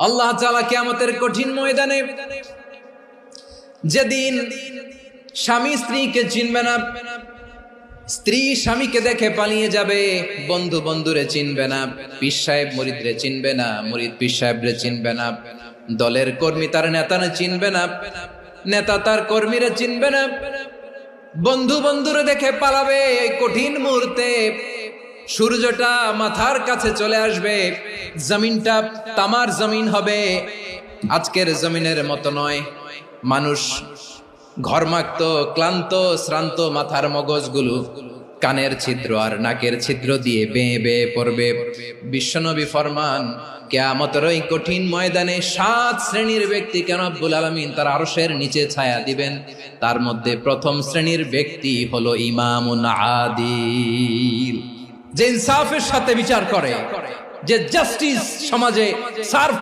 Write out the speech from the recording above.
আল্লাহ তাআলা কিয়ামতের কঠিন ময়দানে যেদিন স্বামী স্ত্রীকে চিনবে না, স্ত্রী স্বামীকে দেখে পালিয়ে যাবে, বন্ধু বন্ধুরে চিনবে না, পীর সাহেব মুরিদরে চিনবে না, মুরিদ পীর সাহেবরে চিনবে না, দলের কর্মী তার নেতারে চিনবে না, নেতা তার কর্মীরে চিনবে না, বন্ধু বন্ধুরে দেখে পালাবে। এই কঠিন মুহূর্তে সূর্যটা মাথার কাছে চলে আসবে, জমিনটা তামার জমিন হবে, আজকের জমিনের মতো নয়। মানুষ ঘর্মাক্ত, ক্লান্ত, শ্রান্ত মাথার মগজগুলো কানের ছিদ্র আর নাকের ছিদ্র দিয়ে বেয়ে বেয়ে পড়বে। বিশ্বনবী ফরমান, কিয়ামতের ওই কঠিন ময়দানে 7 শ্রেণীর ব্যক্তিকে রব্বুল আলামিন তার আরশের নিচে ছায়া দিবেন। তার মধ্যে প্রথম শ্রেণীর ব্যক্তি হলো ইমামুন আদিল, যে ইনসাফের সাথে বিচার করে, যে জাস্টিস সমাজে সার্ভ